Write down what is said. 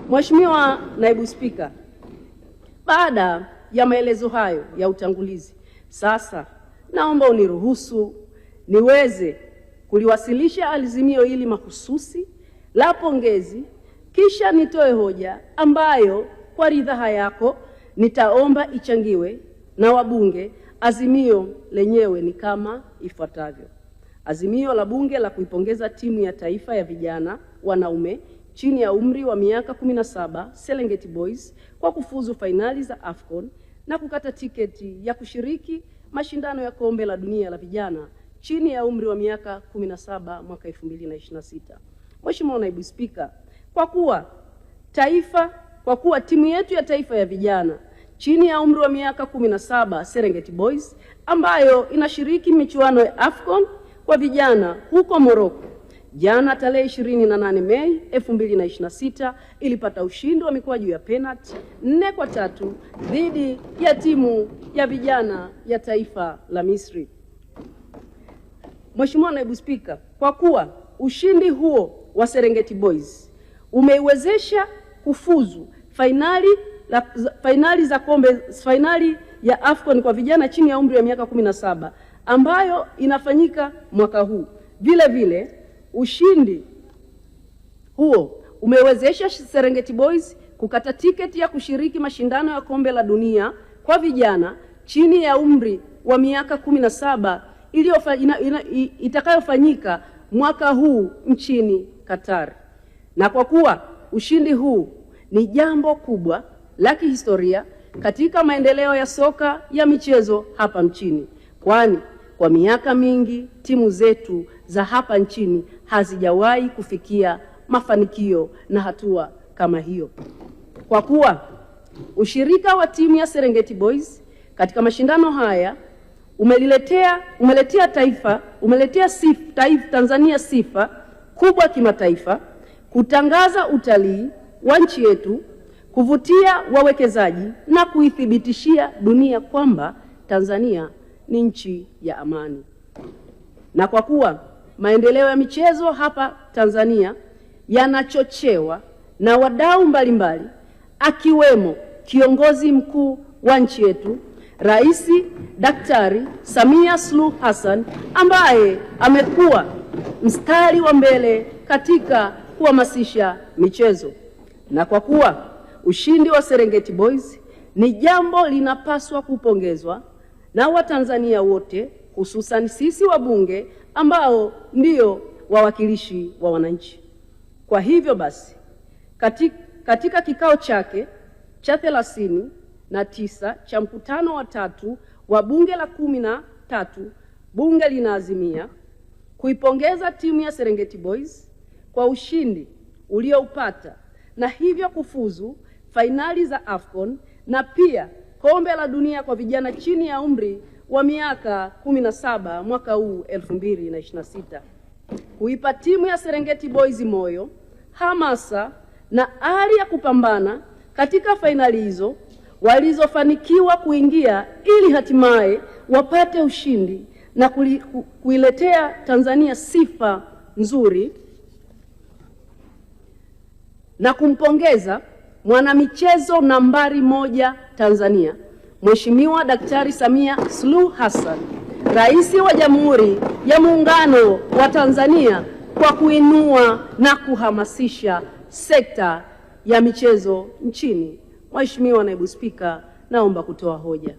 Mheshimiwa Naibu Spika, baada ya maelezo hayo ya utangulizi, sasa naomba uniruhusu niweze kuliwasilisha azimio hili mahususi la pongezi, kisha nitoe hoja ambayo kwa ridhaa yako nitaomba ichangiwe na wabunge. Azimio lenyewe ni kama ifuatavyo. Azimio la Bunge la kuipongeza timu ya taifa ya vijana wanaume chini ya umri wa miaka 17 Serengeti Boys kwa kufuzu fainali za AFCON na kukata tiketi ya kushiriki mashindano ya kombe la dunia la vijana chini ya umri wa miaka 17 mwaka 2026. Mheshimiwa Naibu Spika, kwa kuwa timu yetu ya taifa ya vijana chini ya umri wa miaka 17 Serengeti Boys ambayo inashiriki michuano ya AFCON kwa vijana huko Morocco, jana tarehe 28 Mei 2026 ilipata ushindi wa mikwaju ya penalti 4-3 dhidi ya timu ya vijana ya taifa la Misri. Mheshimiwa Naibu Spika, kwa kuwa ushindi huo wa Serengeti Boys umeiwezesha kufuzu fainali ya AFCON kwa vijana chini ya umri wa miaka 17 ambayo inafanyika mwaka huu. Vile vile ushindi huo umewezesha Serengeti Boys kukata tiketi ya kushiriki mashindano ya kombe la dunia kwa vijana chini ya umri wa miaka 17 itakayofanyika mwaka huu nchini Qatar. Na kwa kuwa ushindi huu ni jambo kubwa la kihistoria katika maendeleo ya soka ya michezo hapa nchini, kwani kwa miaka mingi timu zetu za hapa nchini hazijawahi kufikia mafanikio na hatua kama hiyo. Kwa kuwa ushirika wa timu ya Serengeti Boys katika mashindano haya umeletea Tanzania sifa kubwa kimataifa, kutangaza utalii wa nchi yetu, kuvutia wawekezaji na kuithibitishia dunia kwamba Tanzania ni nchi ya amani. Na kwa kuwa maendeleo ya michezo hapa Tanzania yanachochewa na wadau mbalimbali akiwemo kiongozi mkuu wa nchi yetu Rais Daktari Samia Suluhu Hassan ambaye amekuwa mstari wa mbele katika kuhamasisha michezo. Na kwa kuwa ushindi wa Serengeti Boys ni jambo linapaswa kupongezwa na Watanzania wote, hususan sisi wabunge ambao ndio wawakilishi wa wananchi. Kwa hivyo basi, katika kikao chake cha 39 cha mkutano wa 3 wa bunge la 13, bunge linaazimia kuipongeza timu ya Serengeti Boys kwa ushindi ulioupata na hivyo kufuzu fainali za AFCON na pia kombe la dunia kwa vijana chini ya umri wa miaka 17 mwaka huu 2026. Kuipa timu ya Serengeti Boys moyo, hamasa na ari ya kupambana katika fainali hizo walizofanikiwa kuingia ili hatimaye wapate ushindi na kuiletea Tanzania sifa nzuri, na kumpongeza mwanamichezo nambari 1 Tanzania, Mheshimiwa Daktari Samia Suluhu Hassan, Rais wa Jamhuri ya Muungano wa Tanzania, kwa kuinua na kuhamasisha sekta ya michezo nchini. Mheshimiwa Naibu Spika, naomba kutoa hoja.